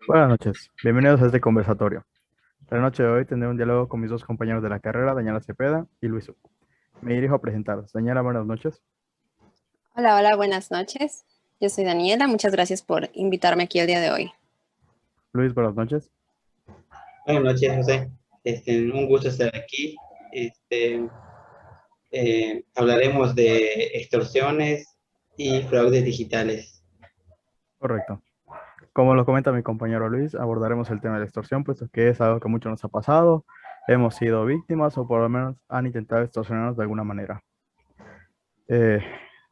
Buenas noches, bienvenidos a este conversatorio. La noche de hoy tendré un diálogo con mis dos compañeros de la carrera, Daniela Cepeda y Luis Uc. Me dirijo a presentarlos. Daniela, buenas noches. Hola, hola, buenas noches. Yo soy Daniela, muchas gracias por invitarme aquí el día de hoy. Luis, buenas noches. Buenas noches, José. Un gusto estar aquí. Hablaremos de extorsiones y fraudes digitales. Correcto. Como lo comenta mi compañero Luis, abordaremos el tema de la extorsión, puesto que es algo que mucho nos ha pasado. Hemos sido víctimas o por lo menos han intentado extorsionarnos de alguna manera. Eh,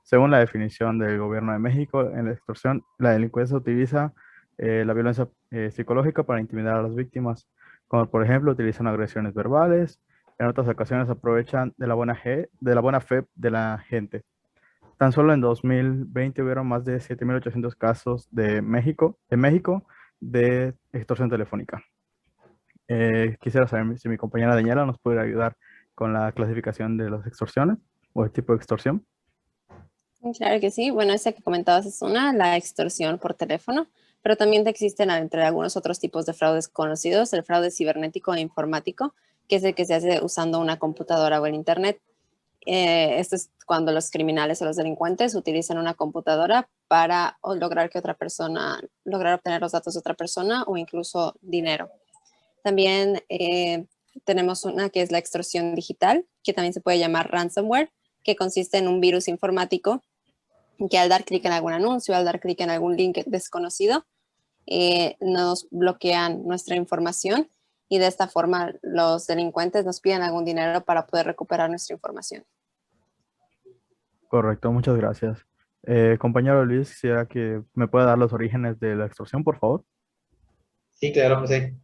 Según la definición del gobierno de México, en la extorsión, la delincuencia utiliza la violencia psicológica para intimidar a las víctimas, como por ejemplo utilizan agresiones verbales, en otras ocasiones aprovechan de la buena fe de la gente. Tan solo en 2020 hubieron más de 7.800 casos de México de extorsión telefónica. Quisiera saber si mi compañera Daniela nos puede ayudar con la clasificación de las extorsiones o el tipo de extorsión. Claro que sí. Bueno, esa que comentabas es la extorsión por teléfono, pero también existen entre algunos otros tipos de fraudes conocidos, el fraude cibernético e informático, que es el que se hace usando una computadora o el Internet. Esto es cuando los criminales o los delincuentes utilizan una computadora para lograr que otra persona, lograr obtener los datos de otra persona o incluso dinero. También tenemos una que es la extorsión digital, que también se puede llamar ransomware, que consiste en un virus informático que al dar clic en algún anuncio, al dar clic en algún link desconocido, nos bloquean nuestra información y de esta forma los delincuentes nos piden algún dinero para poder recuperar nuestra información. Correcto, muchas gracias. Compañero Luis, quisiera que me pueda dar los orígenes de la extorsión, por favor. Sí, claro, José.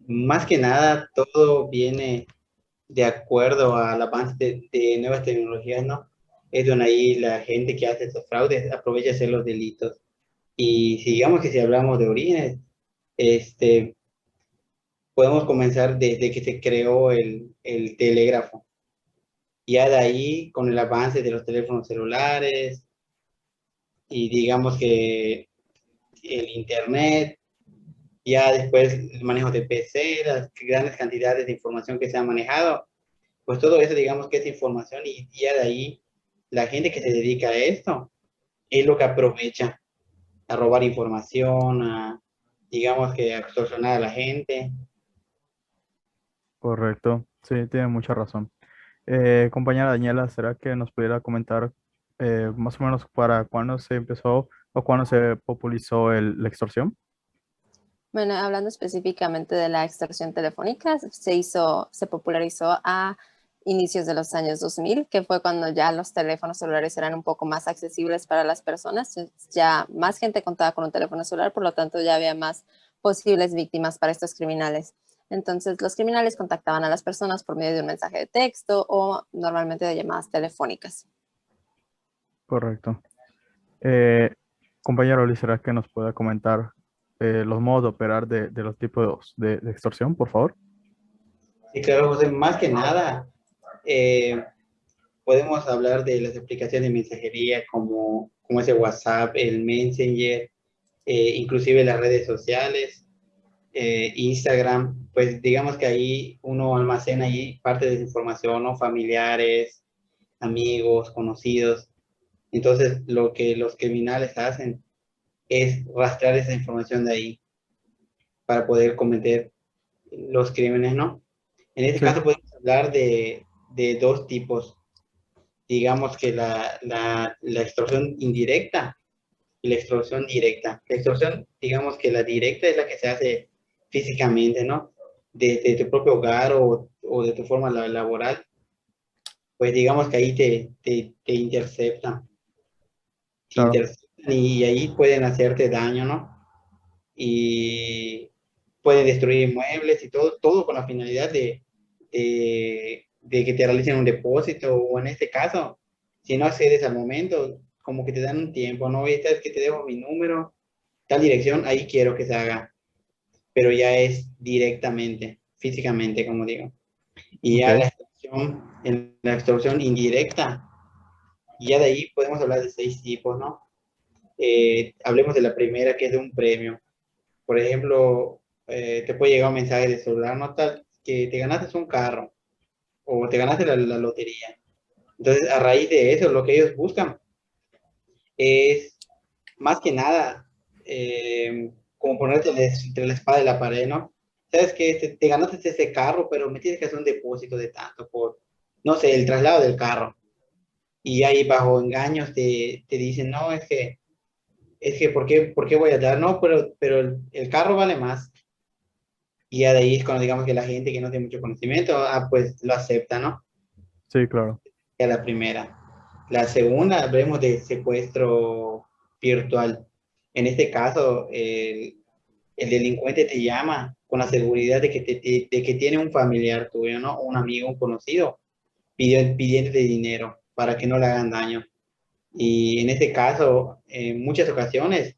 Más que nada, todo viene de acuerdo al avance de nuevas tecnologías, ¿no? Es donde ahí la gente que hace estos fraudes aprovecha hacer los delitos. Y si digamos que si hablamos de orígenes, este, podemos comenzar desde que se creó el telégrafo. Ya de ahí, con el avance de los teléfonos celulares y digamos que el Internet, ya después el manejo de PC, las grandes cantidades de información que se ha manejado, pues todo eso digamos que es información y ya de ahí la gente que se dedica a esto es lo que aprovecha a robar información, a digamos que a extorsionar a la gente. Correcto, sí, tiene mucha razón. Compañera Daniela, ¿será que nos pudiera comentar más o menos para cuándo se empezó o cuándo se popularizó la extorsión? Bueno, hablando específicamente de la extorsión telefónica, se popularizó a inicios de los años 2000, que fue cuando ya los teléfonos celulares eran un poco más accesibles para las personas. Ya más gente contaba con un teléfono celular, por lo tanto ya había más posibles víctimas para estos criminales. Entonces, los criminales contactaban a las personas por medio de un mensaje de texto o normalmente de llamadas telefónicas. Correcto. Eh, Compañero Luis, ¿será que nos pueda comentar los modos de operar de los tipos de extorsión, por favor? Y claro, José, más que nada, eh, podemos hablar de las aplicaciones de mensajería como ese WhatsApp, el Messenger, inclusive las redes sociales, Instagram, pues digamos que ahí uno almacena ahí parte de su información, ¿no? Familiares, amigos, conocidos. Entonces, lo que los criminales hacen es rastrear esa información de ahí para poder cometer los crímenes, ¿no? En este Sí, caso podemos hablar de dos tipos. Digamos que la extorsión indirecta y la extorsión directa. La extorsión, digamos que la directa es la que se hace físicamente, ¿no? De tu propio hogar o de tu forma laboral, pues digamos que ahí te claro. interceptan y ahí pueden hacerte daño, ¿no? Y pueden destruir inmuebles y todo con la finalidad de que te realicen un depósito o en este caso, si no accedes al momento, como que te dan un tiempo, ¿no? Esta es que te dejo mi número, tal dirección, ahí quiero que se haga, pero ya es directamente, físicamente, como digo. Y Ok, ya en la extorsión indirecta, y ya de ahí podemos hablar de seis tipos, ¿no? Hablemos de la primera, que es de un premio. Por ejemplo, te puede llegar un mensaje de celular, no tal, que te ganaste un carro o te ganaste la lotería. Entonces, a raíz de eso, lo que ellos buscan es más que nada como ponerte entre la espada y la pared, ¿no? Sabes que te ganaste ese carro, pero me tienes que hacer un depósito de tanto por, no sé, el traslado del carro. Y ahí bajo engaños te dicen, no, es que ¿por qué voy a dar? No, pero el carro vale más. Y ya de ahí es cuando digamos que la gente que no tiene mucho conocimiento, pues lo acepta, ¿no? Sí, claro. Ya la primera. La segunda, hablemos de secuestro virtual. En este caso, el delincuente te llama con la seguridad de que, de que tiene un familiar tuyo, ¿no? Un amigo, un conocido, pidiéndote dinero para que no le hagan daño. Y en este caso, en muchas ocasiones,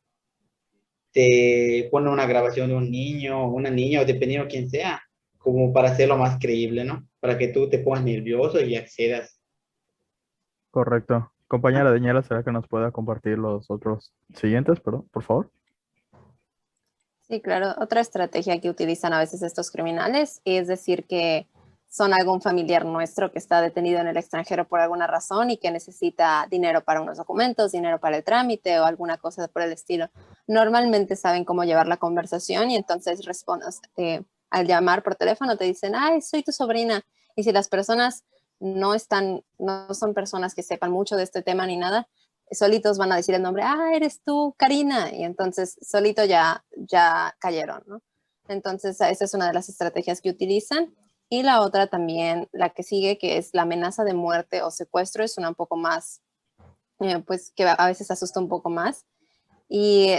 te pone una grabación de un niño, una niña, o dependiendo de quién sea, como para hacerlo más creíble, ¿no? Para que tú te pongas nervioso y accedas. Correcto. Compañera Daniela, ¿será que nos pueda compartir los otros siguientes, perdón, por favor? Sí, claro. Otra estrategia que utilizan a veces estos criminales es decir que son algún familiar nuestro que está detenido en el extranjero por alguna razón y que necesita dinero para unos documentos, dinero para el trámite o alguna cosa por el estilo. Normalmente saben cómo llevar la conversación y entonces respondes, al llamar por teléfono te dicen, ay, soy tu sobrina. Y si las personas no son personas que sepan mucho de este tema ni nada, solitos van a decir el nombre, eres tú, Karina, y entonces solito ya cayeron, ¿no? Entonces, esa es una de las estrategias que utilizan. Y la otra también, la que sigue, que es la amenaza de muerte o secuestro, es una un poco más, pues que a veces asusta un poco más. Y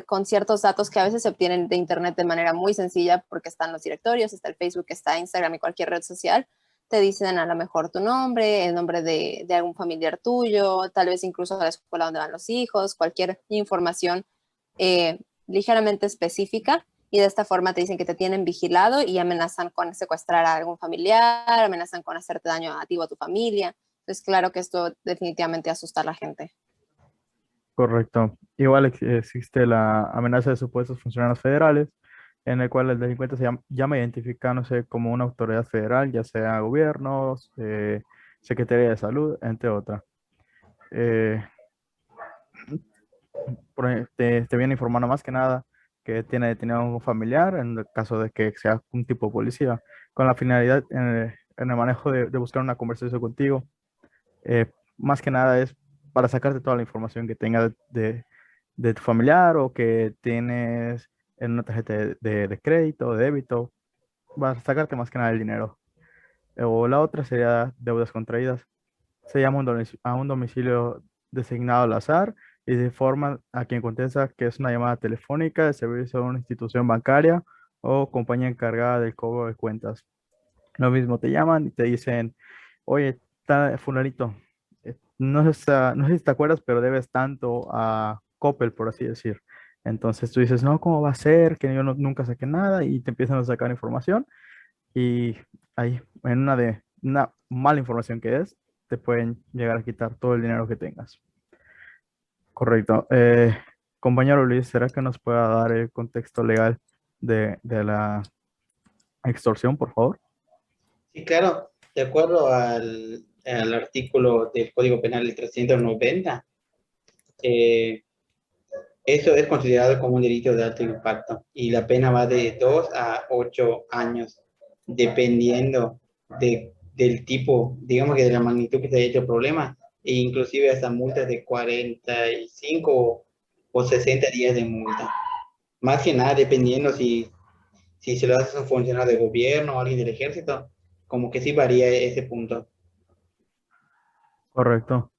con ciertos datos que a veces se obtienen de Internet de manera muy sencilla, porque están los directorios, está el Facebook, está Instagram y cualquier red social, te dicen a lo mejor tu nombre, el nombre de algún familiar tuyo, tal vez incluso a la escuela donde van los hijos, cualquier información eh, ligeramente específica. Y de esta forma te dicen que te tienen vigilado y amenazan con secuestrar a algún familiar, amenazan con hacerte daño a ti o a tu familia. Entonces, claro que esto definitivamente asusta a la gente. Correcto. Igual existe la amenaza de supuestos funcionarios federales, en el cual el delincuente llama identificándose como una autoridad federal, ya sea gobiernos, Secretaría de Salud, entre otras. Eh, te viene informando más que nada que tiene detenido a un familiar, en el caso de que sea un tipo de policía, con la finalidad en el manejo de buscar una conversación contigo. Más que nada es para sacarte toda la información que tenga de tu familiar o que tienes en una tarjeta de crédito, de débito, para sacarte más que nada el dinero. O la otra sería deudas contraídas. Se llama a un domicilio designado al azar y se informa a quien contesta que es una llamada telefónica de servicio de una institución bancaria o compañía encargada del cobro de cuentas. Lo mismo te llaman y te dicen, oye, fulanito, no sé si te acuerdas, pero debes tanto a Coppel, por así decir. Entonces tú dices, no, ¿cómo va a ser? Que yo nunca saqué nada y te empiezan a sacar información y ahí, en una mala información que es, te pueden llegar a quitar todo el dinero que tengas. Correcto. Compañero Luis, ¿será que nos pueda dar el contexto legal de la extorsión, por favor? Sí, claro, de acuerdo al artículo del Código Penal del 390, eh, eso es considerado como un delito de alto impacto y la pena va de 2 a 8 años, dependiendo del tipo, digamos que de la magnitud que se haya hecho el problema, e inclusive hasta multas de 45 o 60 días de multa. Más que nada, dependiendo si se lo haces a un funcionario de gobierno o alguien del ejército, como que sí varía ese punto. Correcto.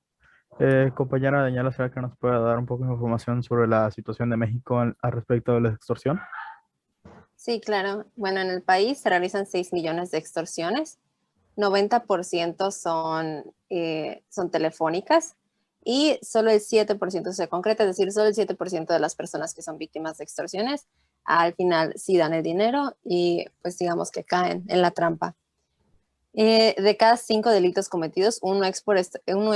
Compañera Daniela, ¿será que nos puede dar un poco de información sobre la situación de México al respecto de la extorsión? Sí, claro. Bueno, en el país se realizan 6 millones de extorsiones. 90% son telefónicas y solo el 7% se concreta, es decir, solo el 7% de las personas que son víctimas de extorsiones al final sí dan el dinero y pues digamos que caen en la trampa. De cada 5 delitos cometidos, uno es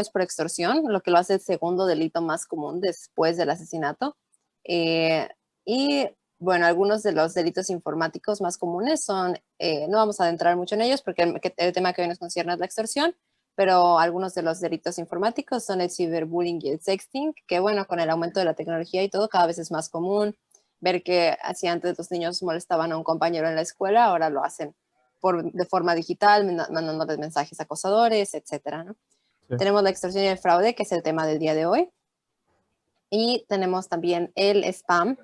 por extorsión, lo que lo hace el segundo delito más común después del asesinato. Eh, y bueno, algunos de los delitos informáticos más comunes son, no vamos a adentrar mucho en ellos porque el tema que hoy nos concierne es la extorsión, pero algunos de los delitos informáticos son el ciberbullying y el sexting, que bueno, con el aumento de la tecnología y todo, cada vez es más común ver que así antes los niños molestaban a un compañero en la escuela, ahora lo hacen de forma digital, mandándoles mensajes acosadores, etcétera, ¿no? Sí, Tenemos la extorsión y el fraude, que es el tema del día de hoy. Y tenemos también el spam,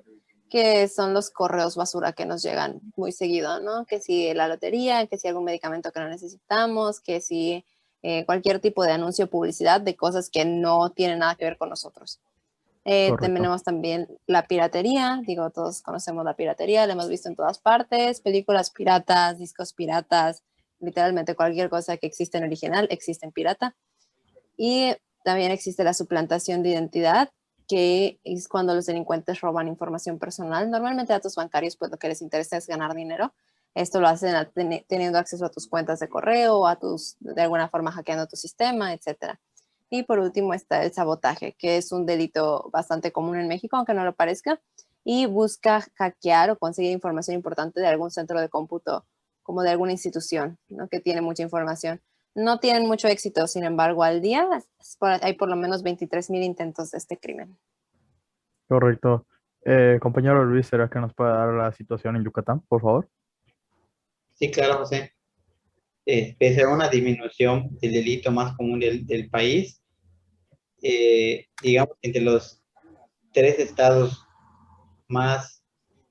que son los correos basura que nos llegan muy seguido, ¿no? Que si la lotería, que si algún medicamento que no necesitamos, que si cualquier tipo de anuncio o publicidad de cosas que no tienen nada que ver con nosotros. correcto. Tenemos también la piratería, digo, todos conocemos la piratería, la hemos visto en todas partes, películas piratas, discos piratas, literalmente cualquier cosa que existe en original existe en pirata. Y también existe la suplantación de identidad, que es cuando los delincuentes roban información personal, normalmente datos bancarios, pues lo que les interesa es ganar dinero. Esto lo hacen teniendo acceso a tus cuentas de correo, de alguna forma hackeando tu sistema, etcétera. Y por último está el sabotaje, que es un delito bastante común en México, aunque no lo parezca, y busca hackear o conseguir información importante de algún centro de cómputo, como de alguna institución, ¿no? Que tiene mucha información. No tienen mucho éxito, sin embargo, al día hay por lo menos 23,000 intentos de este crimen. Correcto. Compañero Luis, ¿será que nos puede dar la situación en Yucatán, por favor? Sí, claro, José. Pese a una disminución del delito más común del país, digamos que entre los tres estados más,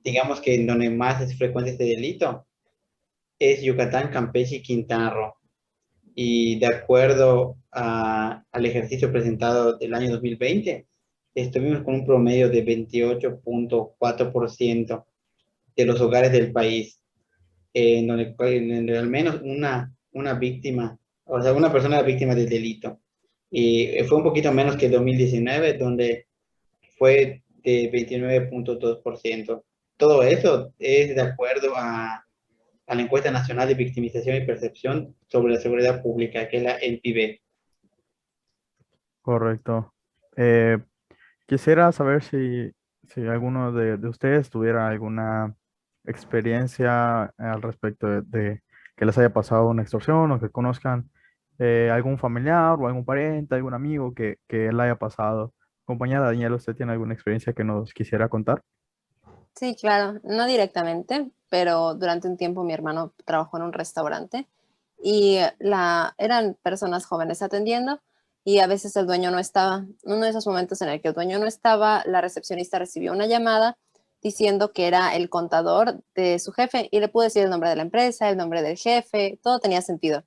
digamos que en donde más es frecuente este delito, es Yucatán, Campeche y Quintana Roo. Y de acuerdo al ejercicio presentado del año 2020, estuvimos con un promedio de 28.4% de los hogares del país, en donde al menos una víctima, o sea, una persona era víctima del delito. Y fue un poquito menos que el 2019, donde fue de 29.2%. Todo eso es de acuerdo a la encuesta nacional de victimización y percepción sobre la seguridad pública, que es la NPV. Correcto. Eh, Quisiera saber si alguno de ustedes tuviera alguna experiencia al respecto de que les haya pasado una extorsión o que conozcan algún familiar o algún pariente, algún amigo que le haya pasado. Compañera Daniela, ¿usted tiene alguna experiencia que nos quisiera contar? Sí, claro, no directamente, pero durante un tiempo mi hermano trabajó en un restaurante y eran personas jóvenes atendiendo y a veces el dueño no estaba. Uno de esos momentos en el que el dueño no estaba, la recepcionista recibió una llamada diciendo que era el contador de su jefe y le pudo decir el nombre de la empresa, el nombre del jefe, todo tenía sentido.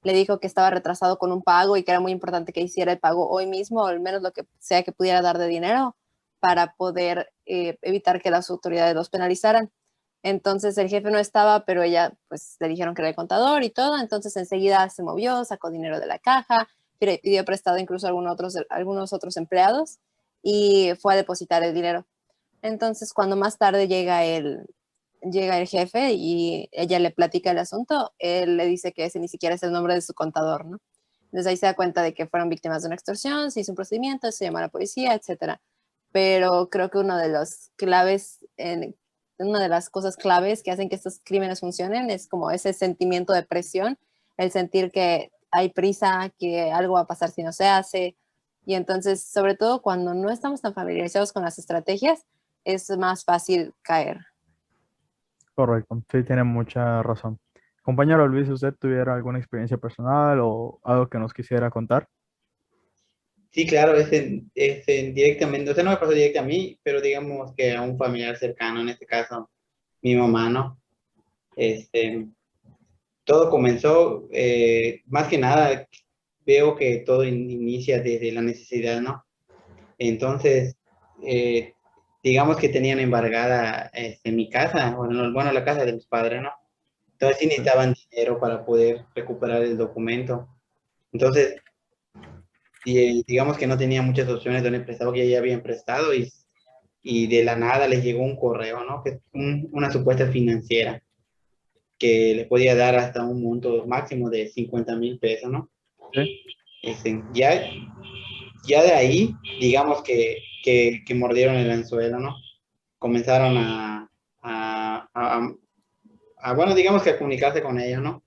Le dijo que estaba retrasado con un pago y que era muy importante que hiciera el pago hoy mismo, o al menos lo que sea que pudiera dar de dinero para poder evitar que las autoridades los penalizaran. Entonces el jefe no estaba, pero ella pues le dijeron que era el contador y todo, entonces enseguida se movió, sacó dinero de la caja, pidió prestado incluso a algunos otros empleados y fue a depositar el dinero. Entonces cuando más tarde llega el jefe y ella le platica el asunto, él le dice que ese ni siquiera es el nombre de su contador, ¿no? Entonces ahí se da cuenta de que fueron víctimas de una extorsión, se hizo un procedimiento, se llamó a la policía, etcétera. Pero creo que una de las cosas claves que hacen que estos crímenes funcionen es como ese sentimiento de presión, el sentir que hay prisa, que algo va a pasar si no se hace. Y entonces, sobre todo cuando no estamos tan familiarizados con las estrategias, es más fácil caer. Correcto, sí, tiene mucha razón. Compañero Luis, ¿usted tuviera alguna experiencia personal o algo que nos quisiera contar? Sí, claro, directamente, o sea, no me pasó directo a mí, pero digamos que a un familiar cercano, en este caso, mi mamá, ¿no? Este, todo comenzó, más que nada, veo que todo inicia desde la necesidad, ¿no? Entonces, eh, digamos que tenían embargada mi casa, bueno, la casa de mis padres, ¿no? Entonces sí necesitaban dinero para poder recuperar el documento. Entonces, digamos que no tenía muchas opciones donde prestado que ya habían prestado y de la nada les llegó un correo, ¿no? Que una supuesta financiera que le podía dar hasta un monto máximo de 50,000 pesos, ¿no? Sí, Ya, ya de ahí, digamos que mordieron el anzuelo, ¿no? Comenzaron bueno, digamos que a comunicarse con ellos, ¿no?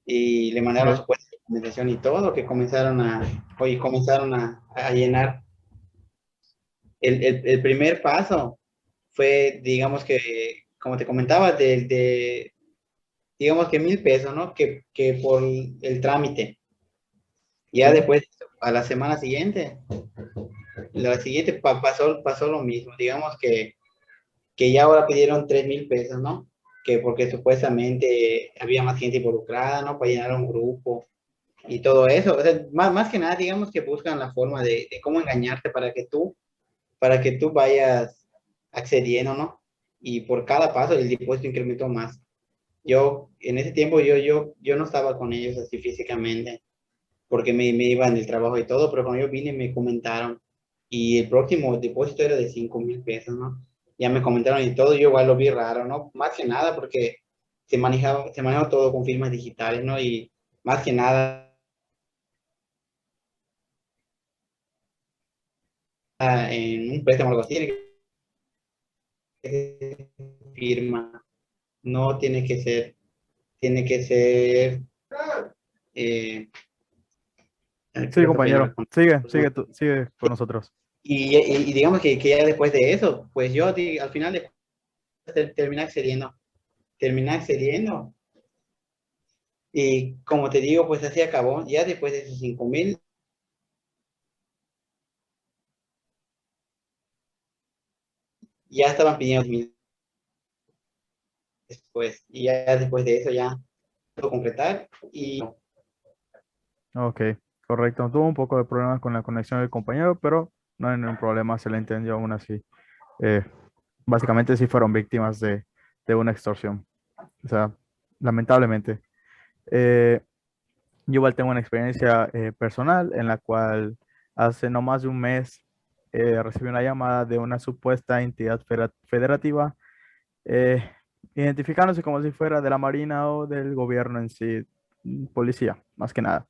Y le mandaron Ok. su puesta de documentación y todo, que comenzaron a llenar. El primer paso fue, digamos que, como te comentaba, digamos que 1,000 pesos, ¿no? Que por el trámite. Ya Sí. después, a la siguiente pasó lo mismo. Digamos que ya ahora pidieron 3,000 pesos, ¿no? Que porque supuestamente había más gente involucrada, ¿no? Para llenar un grupo y todo eso. O sea, más que nada, digamos que buscan la forma de cómo engañarte para que tú vayas accediendo, ¿no? Y por cada paso el depósito incrementó más. En ese tiempo, yo no estaba con ellos así físicamente, porque me iba en el trabajo y todo, pero cuando yo vine me comentaron, y el próximo depósito era de 5,000 pesos, ¿no? Ya me comentaron y todo, yo igual lo vi raro, ¿no? Más que nada porque se manejaba todo con firmas digitales, ¿no? Y más que nada en un préstamo o algo así, tiene que ser firma, no tiene que ser, eh, Sí, creo que compañero. con Sigue con nosotros. y digamos que ya después de eso, pues yo al final de cuentas terminé accediendo y como te digo, pues así acabó. Ya después de esos 5,000, ya estaban pidiendo 1,000 después y ya después de eso ya puedo concretar y Ok, correcto. Tuvo un poco de problemas con la conexión del compañero, pero no hay ningún problema, se le entendió aún así. Eh, Básicamente sí fueron víctimas de una extorsión. O sea, lamentablemente. Eh, yo igual tengo una experiencia personal en la cual hace no más de un mes recibí una llamada de una supuesta entidad federativa, eh, identificándose como si fuera de la Marina o del gobierno en sí, policía, más que nada.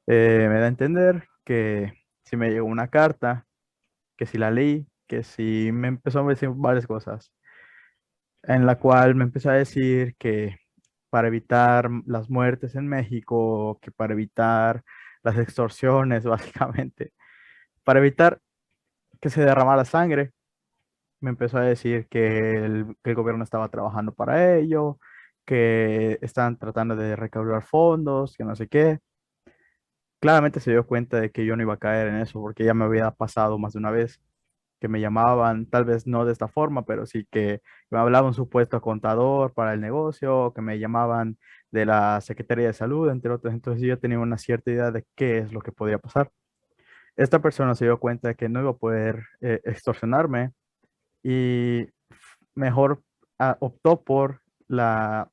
Me da a entender que si me llegó una carta, que si la leí, que si me empezó a decir varias cosas, en la cual me empezó a decir que para evitar las muertes en México, que para evitar las extorsiones, básicamente, para evitar que se derramara sangre, me empezó a decir que el gobierno estaba trabajando para ello, que estaban tratando de recaudar fondos, que no sé qué. Claramente se dio cuenta de que yo no iba a caer en eso, porque ya me había pasado más de una vez que me llamaban, tal vez no de esta forma, pero sí que me hablaba un supuesto contador para el negocio, que me llamaban de la Secretaría de Salud, entre otros. Entonces yo tenía una cierta idea de qué es lo que podría pasar. Esta persona se dio cuenta de que no iba a poder extorsionarme y mejor optó por la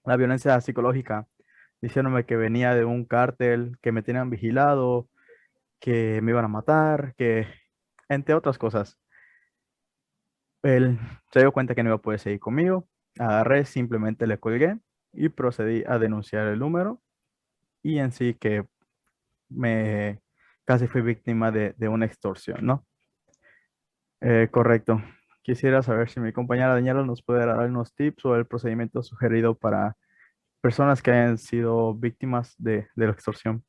violencia psicológica, diciéndome que venía de un cártel, que me tenían vigilado, que me iban a matar, que entre otras cosas. Él se dio cuenta que no iba a poder seguir conmigo. Agarré, simplemente le colgué y procedí a denunciar el número y en sí que me casi fui víctima de una extorsión, ¿no? Correcto. Quisiera saber si mi compañera Daniela nos puede dar unos tips o el procedimiento sugerido para personas que hayan sido víctimas de la extorsión.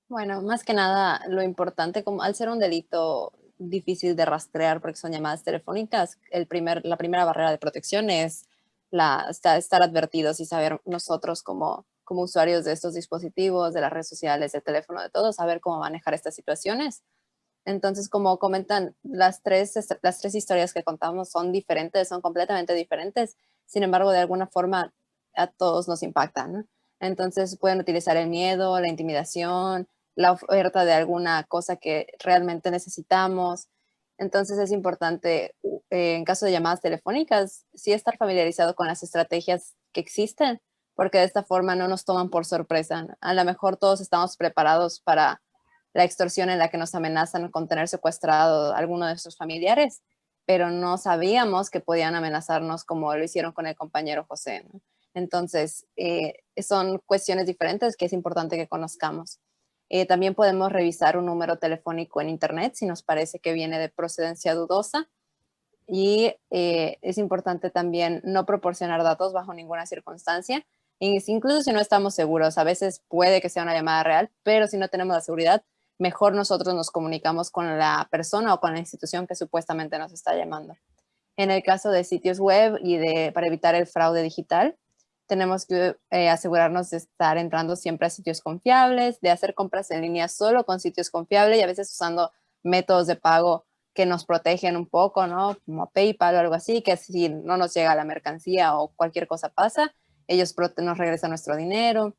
Bueno, más que nada, lo importante, como al ser un delito difícil de rastrear porque son llamadas telefónicas, la primera barrera de protección es estar advertidos y saber nosotros como usuarios de estos dispositivos, de las redes sociales, del teléfono, de todo, saber cómo manejar estas situaciones. Entonces, como comentan, las tres historias que contamos son diferentes, son completamente diferentes. Sin embargo, de alguna forma a todos nos impactan, ¿no? Entonces, pueden utilizar el miedo, la intimidación, la oferta de alguna cosa que realmente necesitamos. Entonces, es importante, en caso de llamadas telefónicas, sí estar familiarizado con las estrategias que existen, porque de esta forma no nos toman por sorpresa, ¿no? A lo mejor todos estamos preparados para la extorsión en la que nos amenazan con tener secuestrado a alguno de nuestros familiares, pero no sabíamos que podían amenazarnos como lo hicieron con el compañero José, ¿no? Entonces, son cuestiones diferentes que es importante que conozcamos. También podemos revisar un número telefónico en Internet si nos parece que viene de procedencia dudosa. y es importante también no proporcionar datos bajo ninguna circunstancia, incluso si no estamos seguros. A veces puede que sea una llamada real, pero si no tenemos la seguridad, mejor nosotros nos comunicamos con la persona o con la institución que supuestamente nos está llamando. En el caso de sitios web y para evitar el fraude digital, tenemos que asegurarnos de estar entrando siempre a sitios confiables, de hacer compras en línea solo con sitios confiables y a veces usando métodos de pago que nos protegen un poco, ¿no? Como PayPal o algo así, que si no nos llega la mercancía o cualquier cosa pasa, ellos nos regresan nuestro dinero.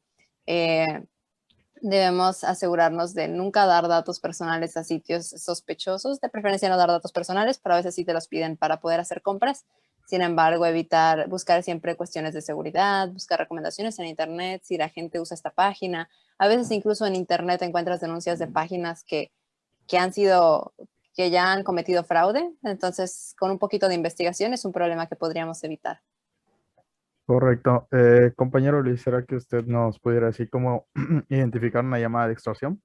Debemos asegurarnos de nunca dar datos personales a sitios sospechosos, de preferencia no dar datos personales, pero a veces sí te los piden para poder hacer compras. Sin embargo, buscar siempre cuestiones de seguridad, buscar recomendaciones en Internet, si la gente usa esta página. A veces incluso en Internet encuentras denuncias de páginas que ya han cometido fraude. Entonces, con un poquito de investigación es un problema que podríamos evitar. Correcto. Compañero Luis, ¿será que usted nos pudiera decir cómo identificar una llamada de extorsión?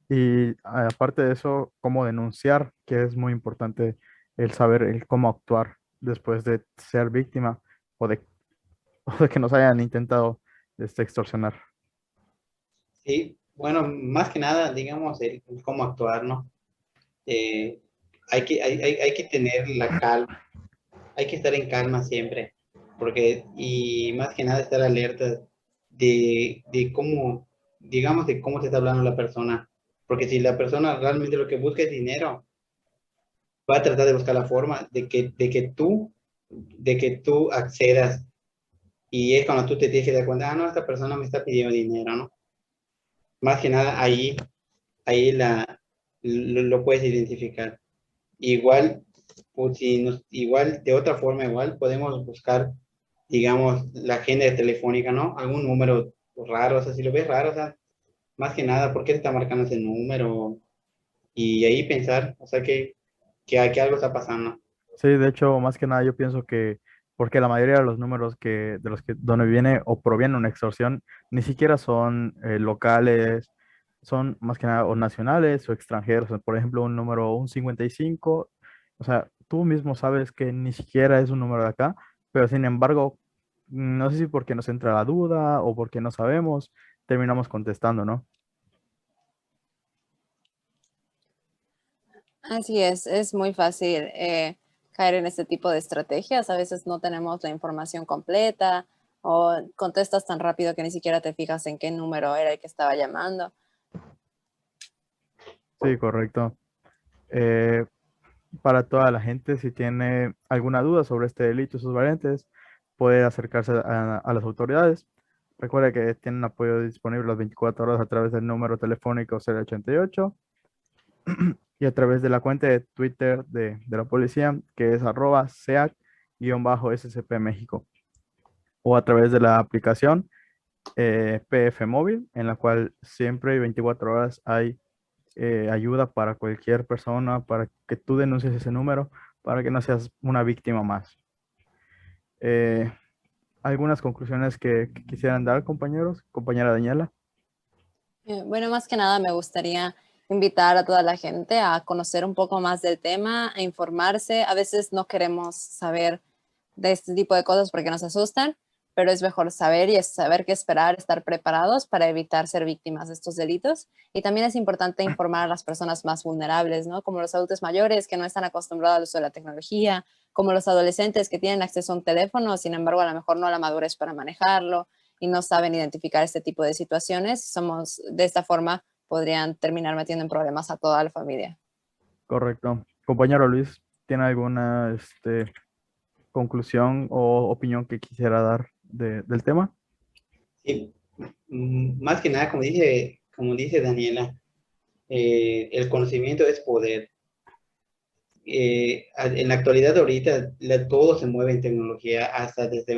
Y aparte de eso, cómo denunciar, que es muy importante el saber el cómo actuar después de ser víctima o de, o de que nos hayan intentado extorsionar. Sí, bueno, más que nada, digamos, el cómo actuar, ¿no? Hay que tener la calma, hay que estar en calma siempre, porque, y más que nada estar alerta de cómo, digamos, de cómo te está hablando la persona, porque si la persona realmente lo que busca es dinero, va a tratar de buscar la forma de que tú accedas, y es cuando tú te tienes que dar cuenta, ah, no, esta persona me está pidiendo dinero, ¿no? Más que nada ahí lo puedes identificar. Igual, pues, igual, de otra forma, igual podemos buscar, digamos, la agenda telefónica, ¿no? Algún número raro, o sea, si lo ves raro, o sea, más que nada, ¿por qué te está marcando ese número? Y ahí pensar, o sea, que algo está pasando. Sí, de hecho, más que nada yo pienso que, porque la mayoría de los números de los que, donde viene o proviene una extorsión, ni siquiera son locales, son más que nada o nacionales o extranjeros. Por ejemplo, un número, un 55, o sea, tú mismo sabes que ni siquiera es un número de acá, pero sin embargo, no sé si porque nos entra la duda o porque no sabemos, terminamos contestando, ¿no? Así es muy fácil caer en este tipo de estrategias. A veces no tenemos la información completa o contestas tan rápido que ni siquiera te fijas en qué número era el que estaba llamando. Sí, correcto. Eh, para toda la gente, si tiene alguna duda sobre este delito y sus variantes, puede acercarse a las autoridades. Recuerda que tienen apoyo disponible las 24 horas a través del número telefónico 088 y a través de la cuenta de Twitter de la policía, que es @seac_scp México, o a través de la aplicación PF Móvil, en la cual siempre y 24 horas hay ayuda para cualquier persona, para que tú denuncies ese número, para que no seas una víctima más. Eh, ¿Algunas conclusiones que quisieran dar, compañeros? Compañera Daniela. Bueno, más que nada me gustaría invitar a toda la gente a conocer un poco más del tema, a informarse. A veces no queremos saber de este tipo de cosas porque nos asustan, pero es mejor saber y es saber qué esperar, estar preparados para evitar ser víctimas de estos delitos. Y también es importante informar a las personas más vulnerables, ¿no? Como los adultos mayores que no están acostumbrados al uso de la tecnología, como los adolescentes que tienen acceso a un teléfono, sin embargo, a lo mejor no la madurez para manejarlo y no saben identificar este tipo de situaciones. De esta forma, podrían terminar metiendo en problemas a toda la familia. Correcto. Compañero Luis, ¿tiene alguna conclusión o opinión que quisiera dar del tema? Sí, más que nada, como dice Daniela, el conocimiento es poder. En la actualidad ahorita todo se mueve en tecnología, hasta desde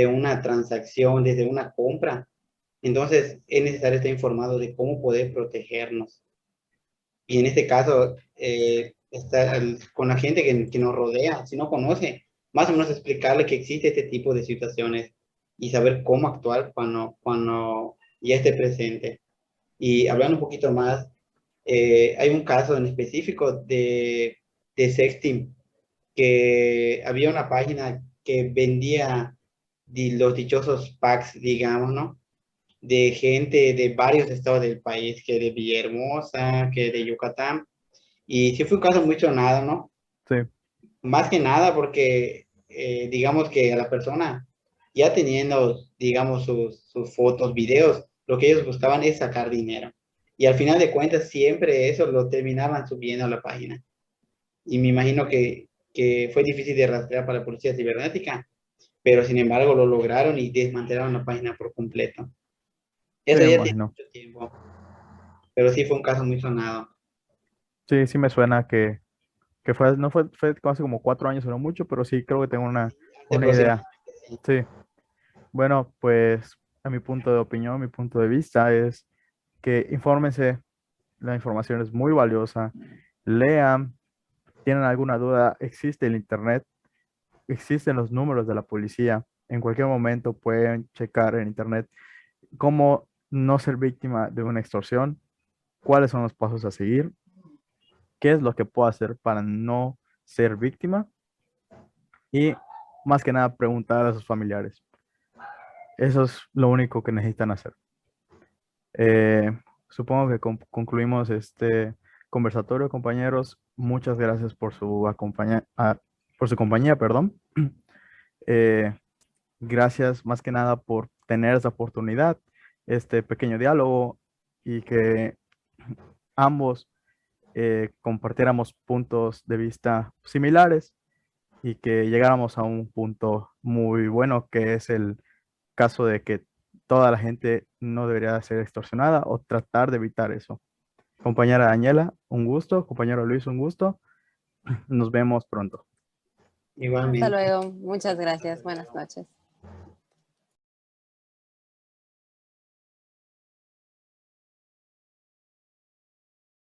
una transacción, desde una compra. Entonces es necesario estar informado de cómo poder protegernos. Y en este caso, con la gente que nos rodea, si no conoce, más o menos explicarle que existe este tipo de situaciones y saber cómo actuar cuando ya esté presente. Y hablando un poquito más, hay un caso en específico de sexting, que había una página que vendía los dichosos packs, digamos, ¿no? De gente de varios estados del país, que de Villahermosa, que de Yucatán. Y sí fue un caso muy sonado, ¿no? Sí, Más que nada porque, digamos que a la persona, ya teniendo, digamos, sus fotos, videos, lo que ellos buscaban es sacar dinero. Y al final de cuentas, siempre eso lo terminaban subiendo a la página. Y me imagino que fue difícil de rastrear para la policía cibernética, pero sin embargo lo lograron y desmantelaron la página por completo. sí, Eso me ya tiene imagino. mucho tiempo, pero sí fue un caso muy sonado. Sí, sí me suena que fue, no fue, fue casi como 4 años, no mucho, pero sí creo que tengo una idea. Aproximadamente, sí. Sí, bueno, pues a mi punto de opinión, mi punto de vista es que infórmense, la información es muy valiosa, lean, tienen alguna duda, existe el internet, existen los números de la policía, en cualquier momento pueden checar en internet cómo no ser víctima de una extorsión, cuáles son los pasos a seguir, qué es lo que puedo hacer para no ser víctima y más que nada preguntar a sus familiares. Eso es lo único que necesitan hacer. Eh, Supongo que concluimos este conversatorio, compañeros. Muchas gracias por su por su compañía, perdón. Eh, Gracias más que nada por tener esa oportunidad, este pequeño diálogo y que ambos compartiéramos puntos de vista similares y que llegáramos a un punto muy bueno, que es el caso de que toda la gente no debería ser extorsionada o tratar de evitar eso. Compañera Daniela, un gusto. Compañero Luis, un gusto. Nos vemos pronto. Hasta Igualmente. luego. Muchas gracias. Buenas noches.